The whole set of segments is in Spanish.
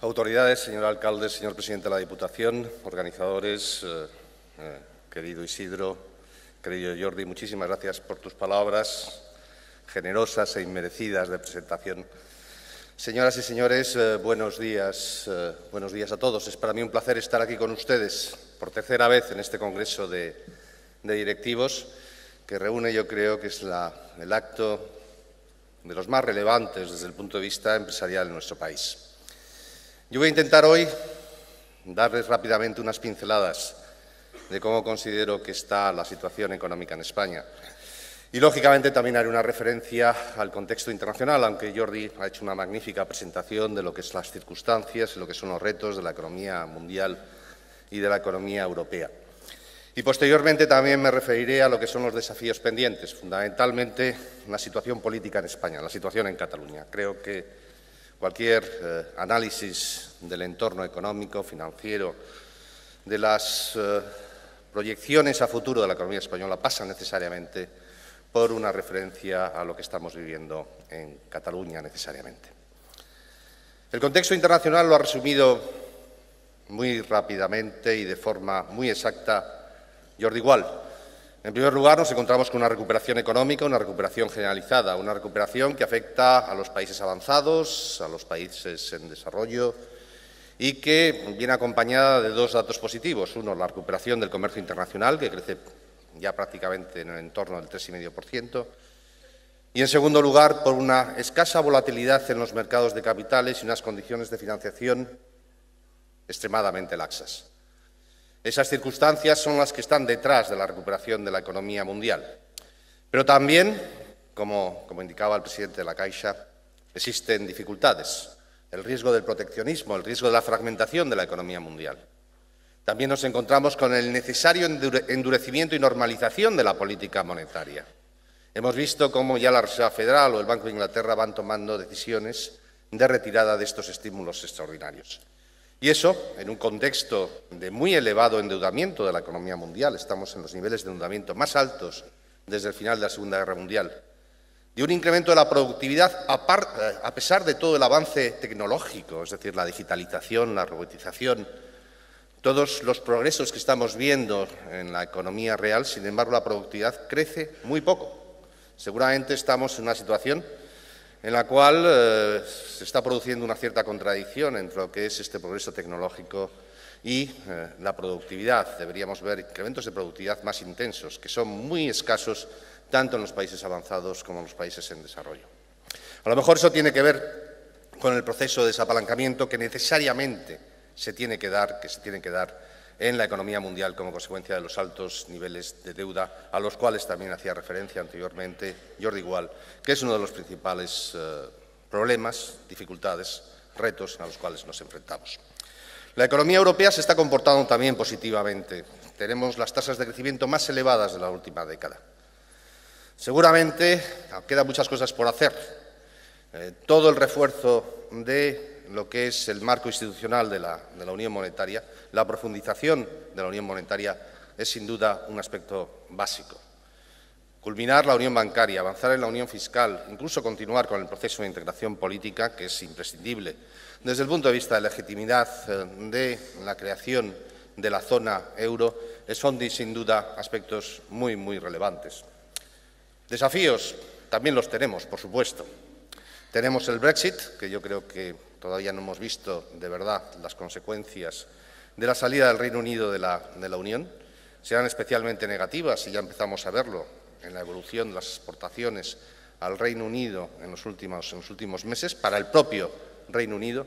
Autoridades, señor alcalde, señor presidente de la Diputación, organizadores, querido Isidro, querido Jordi, muchísimas gracias por tus palabras generosas e inmerecidas de presentación. Señoras y señores, buenos días a todos. Es para mí un placer estar aquí con ustedes por tercera vez en este Congreso de Directivos, que reúne, yo creo que es el acto de los más relevantes desde el punto de vista empresarial en nuestro país. Yo voy a intentar hoy darles rápidamente unas pinceladas de cómo considero que está la situación económica en España. Y, lógicamente, también haré una referencia al contexto internacional, aunque Jordi ha hecho una magnífica presentación de lo que son las circunstancias y lo que son los retos de la economía mundial y de la economía europea. Y, posteriormente, también me referiré a lo que son los desafíos pendientes, fundamentalmente la situación política en España, la situación en Cataluña. Creo que cualquier análisis del entorno económico, financiero, de las proyecciones a futuro de la economía española pasa necesariamente por una referencia a lo que estamos viviendo en Cataluña necesariamente. El contexto internacional lo ha resumido muy rápidamente y de forma muy exacta Jordi Gual. En primer lugar, nos encontramos con una recuperación económica, una recuperación generalizada, una recuperación que afecta a los países avanzados, a los países en desarrollo y que viene acompañada de dos datos positivos. Uno, la recuperación del comercio internacional, que crece ya prácticamente en el entorno del 3,5%. Y, en segundo lugar, por una escasa volatilidad en los mercados de capitales y unas condiciones de financiación extremadamente laxas. Esas circunstancias son las que están detrás de la recuperación de la economía mundial. Pero también, como indicaba el presidente de la Caixa, existen dificultades, el riesgo del proteccionismo, el riesgo de la fragmentación de la economía mundial. También nos encontramos con el necesario endurecimiento y normalización de la política monetaria. Hemos visto cómo ya la Reserva Federal o el Banco de Inglaterra van tomando decisiones de retirada de estos estímulos extraordinarios. Y eso, en un contexto de muy elevado endeudamiento de la economía mundial, estamos en los niveles de endeudamiento más altos desde el final de la Segunda Guerra Mundial, de un incremento de la productividad a pesar de todo el avance tecnológico, es decir, la digitalización, la robotización, todos los progresos que estamos viendo en la economía real. Sin embargo, la productividad crece muy poco. Seguramente estamos en una situación en la cual se está produciendo una cierta contradicción entre lo que es este progreso tecnológico y la productividad. Deberíamos ver incrementos de productividad más intensos, que son muy escasos tanto en los países avanzados como en los países en desarrollo. A lo mejor eso tiene que ver con el proceso de desapalancamiento que necesariamente se tiene que dar en la economía mundial como consecuencia de los altos niveles de deuda, a los cuales también hacía referencia anteriormente Jordi Gual, que es uno de los principales problemas, dificultades, retos a los cuales nos enfrentamos. La economía europea se está comportando también positivamente. Tenemos las tasas de crecimiento más elevadas de la última década. Seguramente quedan muchas cosas por hacer. Todo el refuerzo de lo que es el marco institucional de la Unión Monetaria, la profundización de la Unión Monetaria es sin duda un aspecto básico. Culminar la unión bancaria, avanzar en la unión fiscal, incluso continuar con el proceso de integración política, que es imprescindible desde el punto de vista de legitimidad de la creación de la zona euro, son sin duda aspectos muy, muy relevantes. Desafíos también los tenemos, por supuesto. Tenemos el Brexit, que yo creo que todavía no hemos visto de verdad las consecuencias de la salida del Reino Unido de la Unión. Serán especialmente negativas y ya empezamos a verlo en la evolución de las exportaciones al Reino Unido en los últimos meses, para el propio Reino Unido,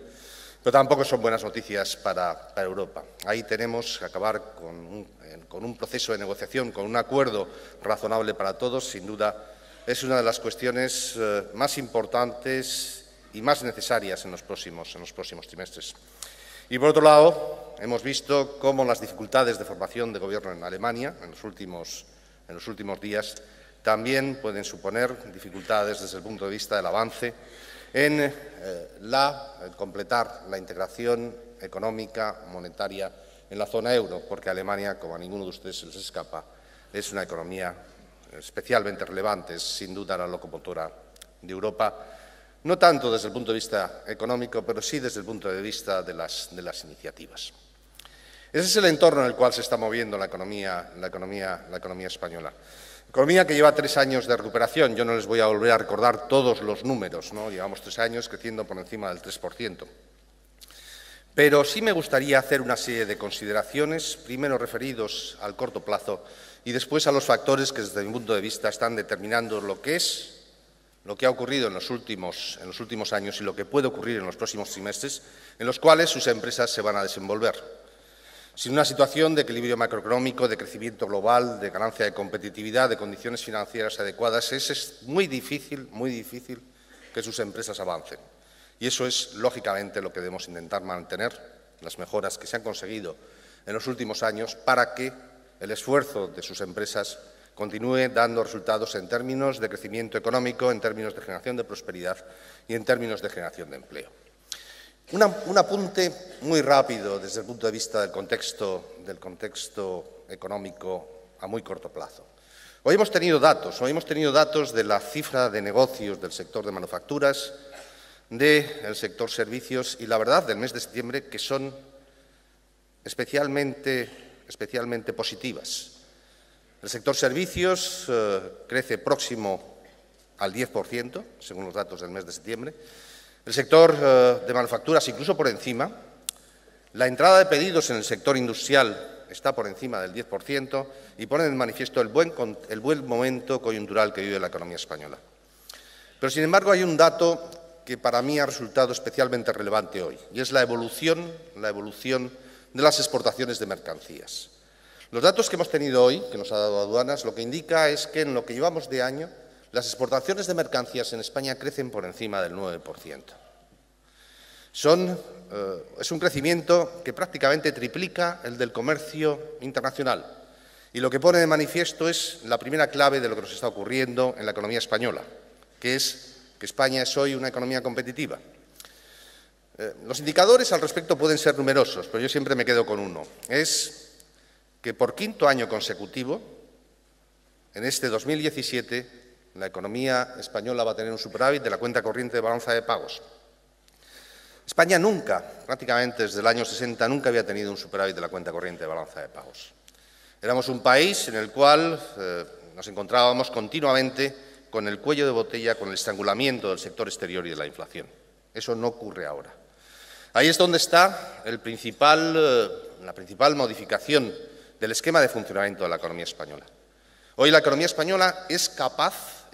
pero tampoco son buenas noticias para Europa. Ahí tenemos que acabar con un proceso de negociación, con un acuerdo razonable para todos. Sin duda, es una de las cuestiones más importantes y más necesarias en los próximos trimestres. Y, por otro lado, hemos visto cómo las dificultades de formación de gobierno en Alemania en los últimos días también pueden suponer dificultades desde el punto de vista del avance en completar la integración económica, monetaria en la zona euro, porque Alemania, como a ninguno de ustedes se les escapa, es una economía especialmente relevante, es sin duda la locomotora de Europa, no tanto desde el punto de vista económico, pero sí desde el punto de vista de las iniciativas. Ese es el entorno en el cual se está moviendo la economía española. Economía que lleva 3 años de recuperación. Yo no les voy a volver a recordar todos los números, ¿no? Llevamos 3 años creciendo por encima del 3%. Pero sí me gustaría hacer una serie de consideraciones, primero referidos al corto plazo y después a los factores que, desde mi punto de vista, están determinando lo que ha ocurrido en los últimos años y lo que puede ocurrir en los próximos trimestres, en los cuales sus empresas se van a desenvolver. Sin una situación de equilibrio macroeconómico, de crecimiento global, de ganancia de competitividad, de condiciones financieras adecuadas, es muy difícil que sus empresas avancen. Y eso es, lógicamente, lo que debemos intentar mantener, las mejoras que se han conseguido en los últimos años, para que el esfuerzo de sus empresas continúe dando resultados en términos de crecimiento económico, en términos de generación de prosperidad y en términos de generación de empleo. Un apunte muy rápido desde el punto de vista del contexto económico a muy corto plazo. Hoy hemos tenido datos de la cifra de negocios del sector de manufacturas, del sector servicios y, la verdad, del mes de septiembre, que son especialmente positivas. El sector servicios crece próximo al 10%, según los datos del mes de septiembre. El sector de manufacturas, incluso por encima. La entrada de pedidos en el sector industrial está por encima del 10% y pone en manifiesto el buen momento coyuntural que vive la economía española. Pero, sin embargo, hay un dato que para mí ha resultado especialmente relevante hoy, y es la evolución de las exportaciones de mercancías. Los datos que hemos tenido hoy, que nos ha dado Aduanas, lo que indica es que en lo que llevamos de año, las exportaciones de mercancías en España crecen por encima del 9%. Es un crecimiento que prácticamente triplica el del comercio internacional, y lo que pone de manifiesto es la primera clave de lo que nos está ocurriendo en la economía española, que es que España es hoy una economía competitiva. Los indicadores al respecto pueden ser numerosos, pero yo siempre me quedo con uno. Es que por 5º año consecutivo, en este 2017, la economía española va a tener un superávit de la cuenta corriente de balanza de pagos. España nunca, prácticamente desde el año 60, nunca había tenido un superávit de la cuenta corriente de balanza de pagos. Éramos un país en el cual nos encontrábamos continuamente con el cuello de botella, con el estrangulamiento del sector exterior y de la inflación. Eso no ocurre ahora. Ahí es donde está la principal modificación del esquema de funcionamiento de la economía española. Hoy la economía española es capaz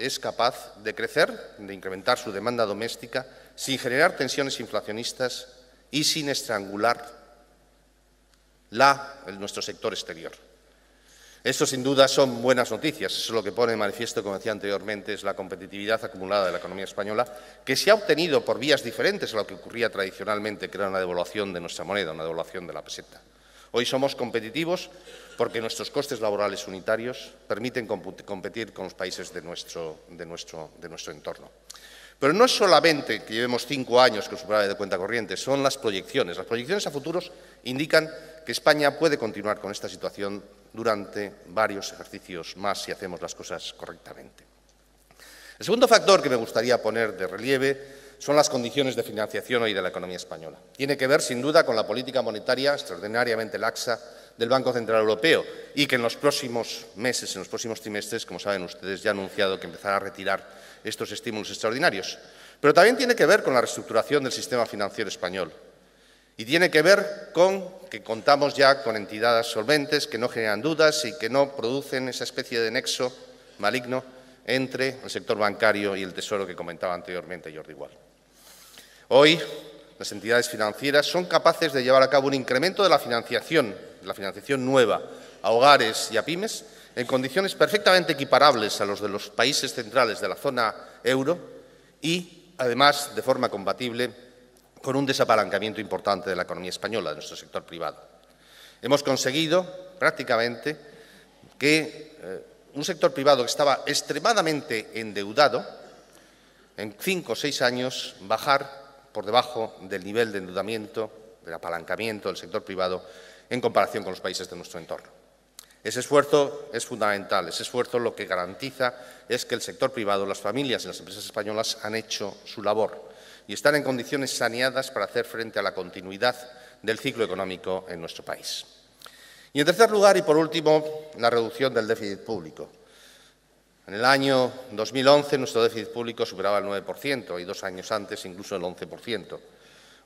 de crecer, de incrementar su demanda doméstica, sin generar tensiones inflacionistas y sin estrangular nuestro sector exterior. Esto, sin duda, son buenas noticias. Eso es lo que pone de manifiesto, como decía anteriormente, es la competitividad acumulada de la economía española, que se ha obtenido por vías diferentes a lo que ocurría tradicionalmente, que era una devaluación de nuestra moneda, una devaluación de la peseta. Hoy somos competitivos porque nuestros costes laborales unitarios permiten competir con los países de nuestro entorno. Pero no es solamente que llevemos 5 años con superávit de cuenta corriente, son las proyecciones. Las proyecciones a futuros indican que España puede continuar con esta situación durante varios ejercicios más si hacemos las cosas correctamente. El segundo factor que me gustaría poner de relieve son las condiciones de financiación hoy de la economía española. Tiene que ver, sin duda, con la política monetaria extraordinariamente laxa del Banco Central Europeo y que en los próximos meses, en los próximos trimestres, como saben ustedes, ya ha anunciado que empezará a retirar estos estímulos extraordinarios. Pero también tiene que ver con la reestructuración del sistema financiero español. Y tiene que ver con que contamos ya con entidades solventes que no generan dudas y que no producen esa especie de nexo maligno entre el sector bancario y el Tesoro que comentaba anteriormente Jordi Gual. Hoy, las entidades financieras son capaces de llevar a cabo un incremento de la financiación nueva a hogares y a pymes en condiciones perfectamente equiparables a los de los países centrales de la zona euro y, además, de forma compatible con un desapalancamiento importante de la economía española, de nuestro sector privado. Hemos conseguido prácticamente que un sector privado que estaba extremadamente endeudado, en 5 o 6 años, bajar por debajo del nivel de endeudamiento, del apalancamiento del sector privado en comparación con los países de nuestro entorno. Ese esfuerzo es fundamental. Ese esfuerzo lo que garantiza es que el sector privado, las familias y las empresas españolas han hecho su labor y están en condiciones saneadas para hacer frente a la continuidad del ciclo económico en nuestro país. Y, en tercer lugar, y por último, la reducción del déficit público. En el año 2011 nuestro déficit público superaba el 9% y 2 años antes incluso el 11%.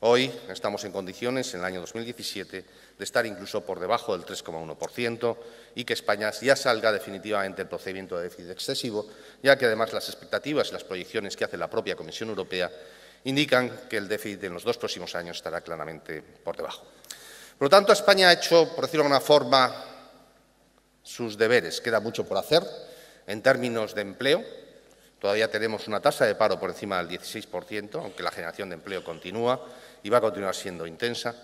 Hoy estamos en condiciones, en el año 2017, de estar incluso por debajo del 3,1% y que España ya salga definitivamente del procedimiento de déficit excesivo, ya que además las expectativas y las proyecciones que hace la propia Comisión Europea indican que el déficit en los 2 próximos años estará claramente por debajo. Por lo tanto, España ha hecho, por decirlo de alguna forma, sus deberes. Queda mucho por hacer en términos de empleo. Todavía tenemos una tasa de paro por encima del 16%, aunque la generación de empleo continúa y va a continuar siendo intensa.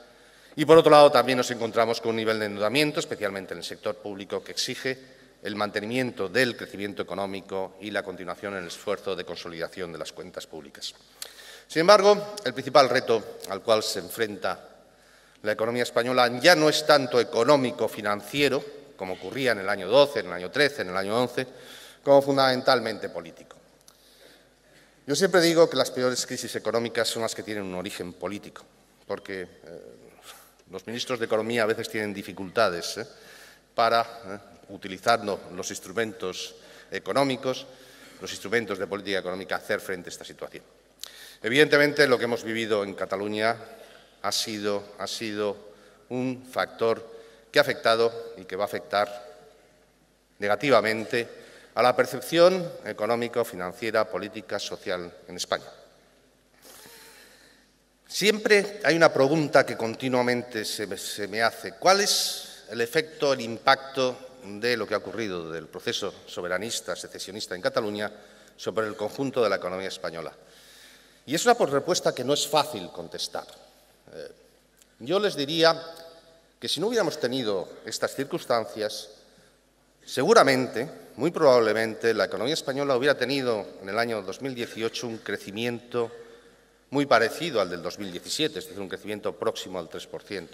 Y, por otro lado, también nos encontramos con un nivel de endeudamiento, especialmente en el sector público, que exige el mantenimiento del crecimiento económico y la continuación en el esfuerzo de consolidación de las cuentas públicas. Sin embargo, el principal reto al cual se enfrenta la economía española ya no es tanto económico-financiero, como ocurría en el año 12, en el año 13, en el año 11, como fundamentalmente político. Yo siempre digo que las peores crisis económicas son las que tienen un origen político, porque los ministros de Economía a veces tienen dificultades para, utilizando los instrumentos económicos, los instrumentos de política económica, hacer frente a esta situación. Evidentemente, lo que hemos vivido en Cataluña ha sido un factor que ha afectado y que va a afectar negativamente a la percepción económica, financiera, política, social en España. Siempre hay una pregunta que continuamente se me hace. ¿Cuál es el efecto, el impacto de lo que ha ocurrido del proceso soberanista, secesionista en Cataluña sobre el conjunto de la economía española? Y es una respuesta que no es fácil contestar. Yo les diría que si no hubiéramos tenido estas circunstancias, seguramente, muy probablemente, la economía española hubiera tenido en el año 2018 un crecimiento muy parecido al del 2017, es decir, un crecimiento próximo al 3%.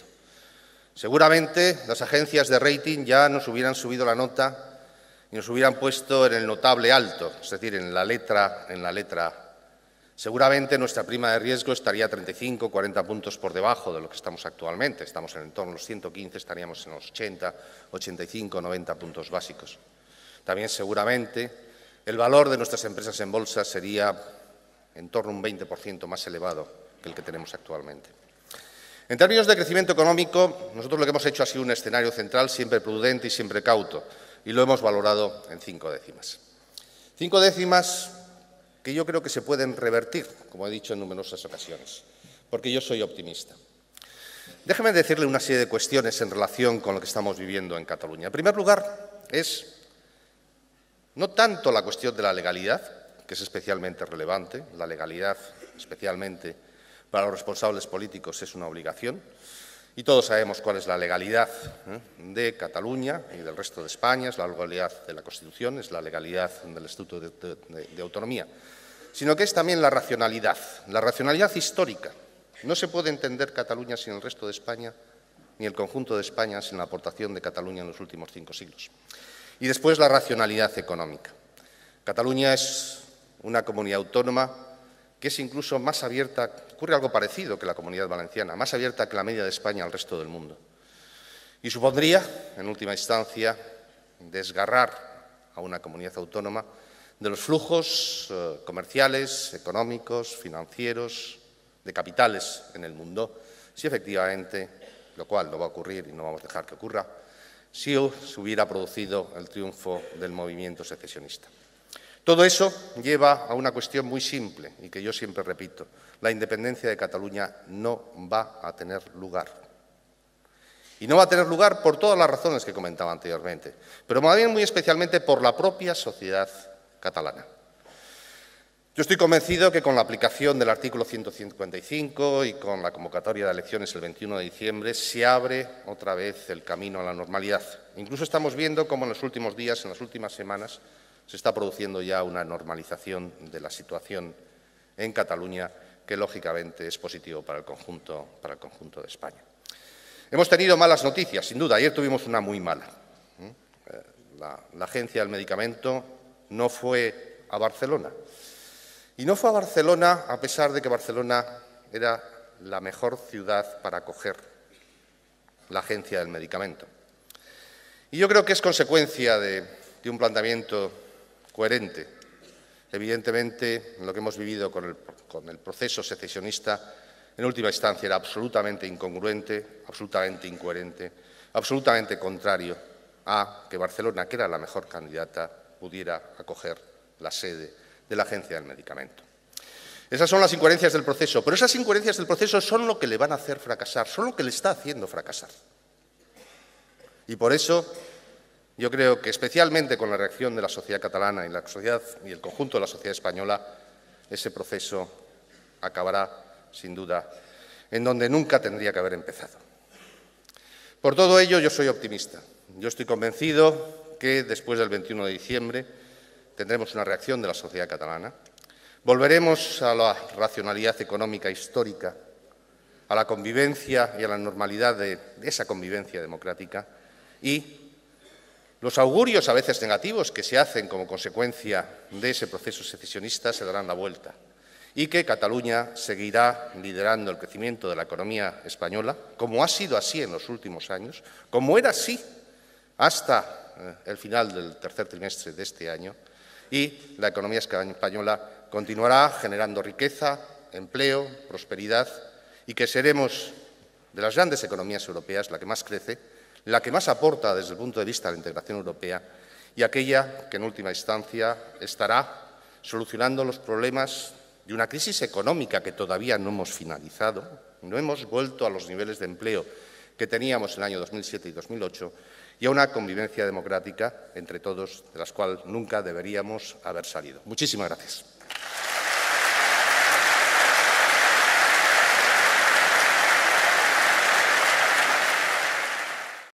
Seguramente las agencias de rating ya nos hubieran subido la nota y nos hubieran puesto en el notable alto, es decir, en la letra A. Seguramente nuestra prima de riesgo estaría 35 o 40 puntos por debajo de lo que estamos actualmente. Estamos en torno a los 115, estaríamos en los 80, 85, 90 puntos básicos. También seguramente el valor de nuestras empresas en bolsa sería en torno a un 20% más elevado que el que tenemos actualmente. En términos de crecimiento económico, nosotros lo que hemos hecho ha sido un escenario central siempre prudente y siempre cauto, y lo hemos valorado en 5 décimas. 5 décimas que yo creo que se pueden revertir, como he dicho en numerosas ocasiones, porque yo soy optimista. Déjeme decirle una serie de cuestiones en relación con lo que estamos viviendo en Cataluña. En primer lugar, es no tanto la cuestión de la legalidad, que es especialmente relevante. La legalidad, especialmente para los responsables políticos, es una obligación. Y todos sabemos cuál es la legalidad de Cataluña y del resto de España, es la legalidad de la Constitución, es la legalidad del Estatuto de Autonomía, sino que es también la racionalidad histórica. No se puede entender Cataluña sin el resto de España, ni el conjunto de España sin la aportación de Cataluña en los últimos 5 siglos. Y después la racionalidad económica. Cataluña es una comunidad autónoma que es incluso más abierta, ocurre algo parecido que la Comunidad Valenciana, más abierta que la media de España al resto del mundo. Y supondría, en última instancia, desgarrar a una comunidad autónoma de los flujos comerciales, económicos, financieros, de capitales en el mundo, si efectivamente, lo cual no va a ocurrir y no vamos a dejar que ocurra, si se hubiera producido el triunfo del movimiento secesionista. Todo eso lleva a una cuestión muy simple y que yo siempre repito. La independencia de Cataluña no va a tener lugar. Y no va a tener lugar por todas las razones que comentaba anteriormente, pero más bien muy especialmente por la propia sociedad catalana. Yo estoy convencido que con la aplicación del artículo 155 y con la convocatoria de elecciones el 21 de diciembre se abre otra vez el camino a la normalidad. Incluso estamos viendo cómo en los últimos días, en las últimas semanas, se está produciendo ya una normalización de la situación en Cataluña que, lógicamente, es positivo para el conjunto de España. Hemos tenido malas noticias, sin duda. Ayer tuvimos una muy mala. la Agencia del Medicamento no fue a Barcelona. Y no fue a Barcelona a pesar de que Barcelona era la mejor ciudad para acoger la Agencia del Medicamento. Y yo creo que es consecuencia de un planteamiento coherente. Evidentemente, lo que hemos vivido con el proceso secesionista, en última instancia, era absolutamente incongruente, absolutamente incoherente, absolutamente contrario a que Barcelona, que era la mejor candidata, pudiera acoger la sede de la Agencia del Medicamento. Esas son las incoherencias del proceso, pero esas incoherencias del proceso son lo que le van a hacer fracasar, son lo que le está haciendo fracasar. Y por eso yo creo que, especialmente con la reacción de la sociedad catalana y el conjunto de la sociedad española, ese proceso acabará, sin duda, en donde nunca tendría que haber empezado. Por todo ello, yo soy optimista. Yo estoy convencido que después del 21 de diciembre tendremos una reacción de la sociedad catalana, volveremos a la racionalidad económica histórica, a la convivencia y a la normalidad de esa convivencia democrática, y los augurios a veces negativos que se hacen como consecuencia de ese proceso secesionista se darán la vuelta y que Cataluña seguirá liderando el crecimiento de la economía española, como ha sido así en los últimos años, como era así hasta el final del tercer trimestre de este año, y la economía española continuará generando riqueza, empleo, prosperidad, y que seremos de las grandes economías europeas la que más crece, la que más aporta desde el punto de vista de la integración europea y aquella que en última instancia estará solucionando los problemas de una crisis económica que todavía no hemos finalizado, no hemos vuelto a los niveles de empleo que teníamos en el año 2007 y 2008 y a una convivencia democrática entre todos de las cuales nunca deberíamos haber salido. Muchísimas gracias.